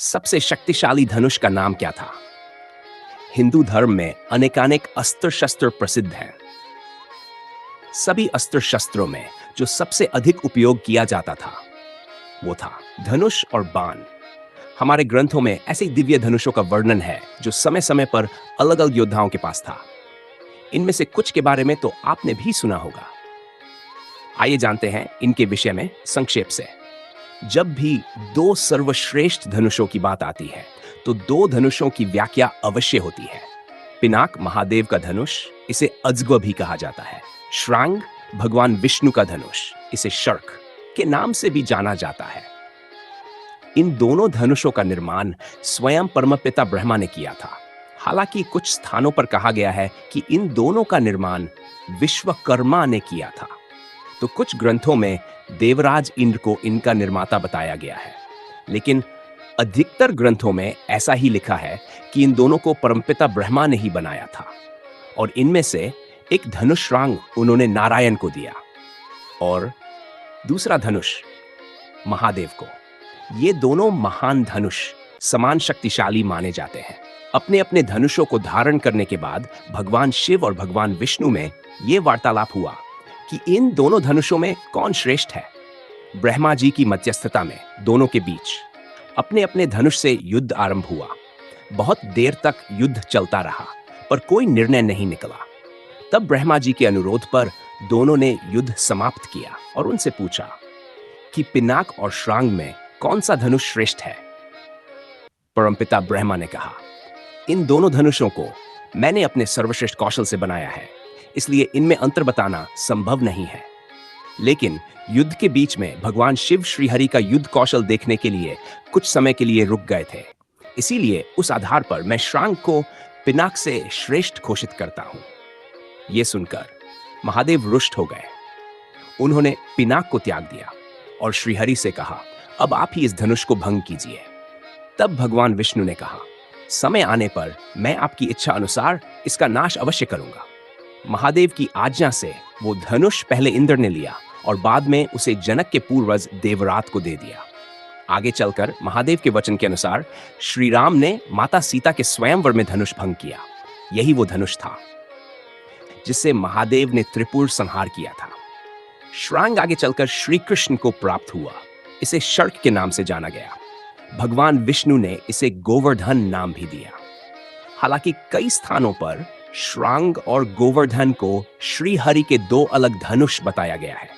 सबसे शक्तिशाली धनुष का नाम क्या था? हिंदू धर्म में अनेकानेक अस्त्र शस्त्र प्रसिद्ध हैं। सभी अस्त्र शस्त्रों में जो सबसे अधिक उपयोग किया जाता था वो था धनुष और बाण। हमारे ग्रंथों में ऐसे दिव्य धनुषों का वर्णन है जो समय समय पर अलग अलग योद्धाओं के पास था। इनमें से कुछ के बारे में तो आपने भी सुना होगा। आइए जानते हैं इनके विषय में संक्षेप से। जब भी दो सर्वश्रेष्ठ धनुषों की बात आती है तो दो धनुषों की व्याख्या अवश्य होती है। पिनाक महादेव का धनुष, इसे अजग भी कहा जाता है। श्रांग भगवान विष्णु का धनुष, इसे शर्क के नाम से भी जाना जाता है। इन दोनों धनुषों का निर्माण स्वयं परमपिता ब्रह्मा ने किया था। हालांकि कुछ स्थानों पर कहा गया है कि इन दोनों का निर्माण विश्वकर्मा ने किया था, तो कुछ ग्रंथों में देवराज इंद्र को इनका निर्माता बताया गया है। लेकिन अधिकतर ग्रंथों में ऐसा ही लिखा है कि इन दोनों को परमपिता ब्रह्मा ने ही बनाया था, और इनमें से एक धनुष रांग उन्होंने नारायण को दिया और दूसरा धनुष महादेव को। ये दोनों महान धनुष समान शक्तिशाली माने जाते हैं। अपने अपने धनुषों को धारण करने के बाद भगवान शिव और भगवान विष्णु में यह वार्तालाप हुआ कि इन दोनों धनुषों में कौन श्रेष्ठ है। ब्रह्मा जी की मध्यस्थता में दोनों के बीच अपने अपने धनुष से युद्ध आरंभ हुआ। बहुत देर तक युद्ध चलता रहा पर कोई निर्णय नहीं निकला। तब ब्रह्मा जी के अनुरोध पर दोनों ने युद्ध समाप्त किया और उनसे पूछा कि पिनाक और श्रांग में कौन सा धनुष श्रेष्ठ है। परमपिता ब्रह्मा ने कहा, इन दोनों धनुषों को मैंने अपने सर्वश्रेष्ठ कौशल से बनाया है, इसलिए इनमें अंतर बताना संभव नहीं है। लेकिन युद्ध के बीच में भगवान शिव श्रीहरि का युद्ध कौशल देखने के लिए कुछ समय के लिए रुक गए थे, इसीलिए उस आधार पर मैं श्रांग को पिनाक से श्रेष्ठ घोषित करता हूं। यह सुनकर महादेव रुष्ट हो गए। उन्होंने पिनाक को त्याग दिया और श्रीहरि से कहा, अब आप ही इस धनुष को भंग कीजिए। तब भगवान विष्णु ने कहा, समय आने पर मैं आपकी इच्छा अनुसार इसका नाश अवश्य करूंगा। महादेव की आज्ञा से वो धनुष पहले इंद्र ने लिया और बाद में उसे जनक के पूर्वज देवरात को दे दिया। आगे चलकर महादेव के वचन के अनुसार श्री राम ने माता सीता के स्वयंवर में धनुष भंग किया। यही वो धनुष था जिससे महादेव ने त्रिपुर संहार किया था। श्रांग आगे चलकर श्री कृष्ण को प्राप्त हुआ। इसे शर्क के नाम से जाना गया। भगवान विष्णु ने इसे गोवर्धन नाम भी दिया। हालांकि कई स्थानों पर श्रांग और गोवर्धन को श्री हरि के दो अलग धनुष बताया गया है।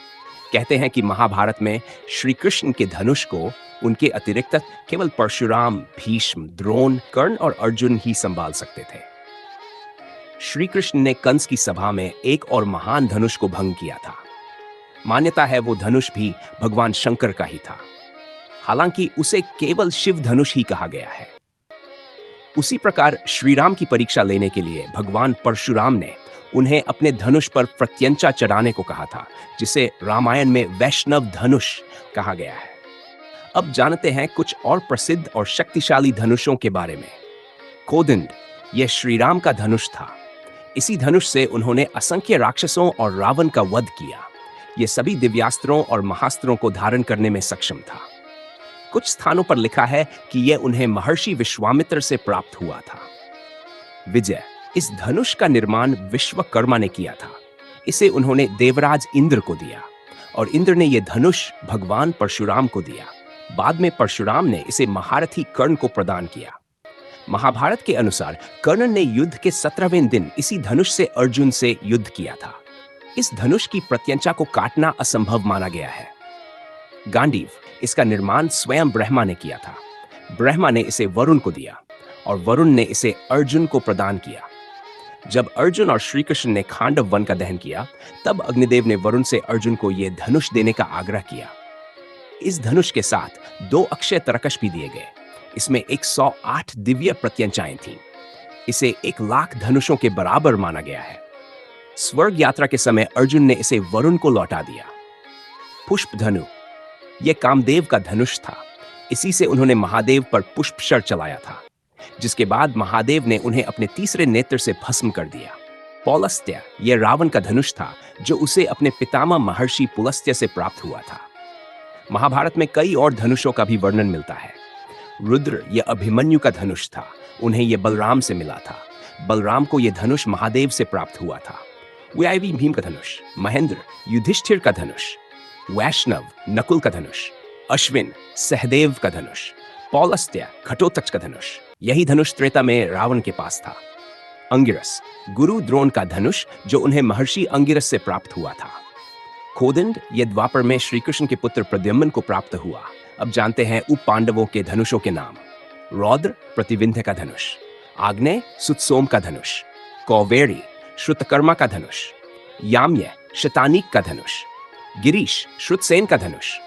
कहते हैं कि महाभारत में श्री कृष्ण के धनुष को उनके अतिरिक्त केवल परशुराम, भीष्म, द्रोण, कर्ण और अर्जुन ही संभाल सकते थे। श्री कृष्ण ने कंस की सभा में एक और महान धनुष को भंग किया था। मान्यता है वो धनुष भी भगवान शंकर का ही था। हालांकि उसे केवल शिव धनुष ही कहा गया है। उसी प्रकार श्री राम की परीक्षा लेने के लिए भगवान परशुराम ने उन्हें अपने धनुष पर प्रत्यंचा चढ़ाने को कहा था, जिसे रामायण में वैष्णव धनुष कहा गया है। अब जानते हैं कुछ और प्रसिद्ध और शक्तिशाली धनुषों के बारे में। कोदंड, यह श्री राम का धनुष था। इसी धनुष से उन्होंने असंख्य राक्षसों और रावण का वध किया। यह सभी दिव्यास्त्रों और महास्त्रों को धारण करने में सक्षम था। कुछ स्थानों पर लिखा है कि यह उन्हें महर्षि विश्वामित्र से प्राप्त हुआ था। विजय, इस धनुष का निर्माण विश्वकर्मा ने किया था। इसे उन्होंने देवराज इंद्र को दिया और इंद्र ने यह धनुष भगवान परशुराम को दिया। बाद में परशुराम ने इसे महारथी कर्ण को प्रदान किया। महाभारत के अनुसार कर्ण ने युद्ध के 17वें दिन इसी धनुष से अर्जुन से युद्ध किया था। इस धनुष की प्रत्यंचा को काटना असंभव माना गया है। गांडीव, इसका निर्माण स्वयं ब्रह्मा ने किया था। ब्रह्मा ने इसे वरुण को दिया और वरुण ने इसे अर्जुन को प्रदान किया। जब अर्जुन और श्री कृष्ण ने खांडव वन का दहन किया, तब अग्निदेव ने वरुण से अर्जुन को यह धनुष देने का आग्रह किया। इस धनुष के साथ 2 अक्षय तरकश भी दिए गए। इसमें 108 दिव्य प्रत्यंचाएं थीं। इसे 1,00,000 धनुषों के बराबर माना गया है। स्वर्ग यात्रा के समय अर्जुन ने इसे वरुण को लौटा दिया। पुष्प धनु, यह कामदेव का धनुष था। इसी से उन्होंने महादेव पर पुष्पशर चलाया था, जिसके बाद महादेव ने उन्हें अपने तीसरे नेत्र से भस्म कर दिया। पौलस्त्य, यह रावण का धनुष था जो उसे अपने पितामह महर्षि पुलस्त्य से प्राप्त हुआ था। महाभारत में कई और धनुषों का भी वर्णन मिलता है। रुद्र ये अभिमन्यु का धनुष था, उन्हें ये बलराम से मिला था। बलराम को ये धनुष महादेव से प्राप्त हुआ था। वायवी भीम का धनुष, महेंद्र युधिष्ठिर का धनुष, वैष्णव नकुल का धनुष, अश्विन सहदेव का धनुष, पौलस्त्य घटोत्कच का धनुष। यही धनुष त्रेता में रावण के पास था। अंगिरस गुरु द्रोण का धनुष जो उन्हें महर्षि अंगिरस से प्राप्त हुआ था। खोदंड ये द्वापर में श्री कृष्ण के पुत्र प्रद्युम्न को प्राप्त हुआ। अब जानते हैं उप पांडवों के धनुषों के नाम। रौद्र प्रतिविंध्य का धनुष, आग्नेय सुतसोम का धनुष, कौवेरी श्रुतकर्मा का धनुष, याम्य शतानीक का धनुष, गिरीश श्रुतसेन का धनुष,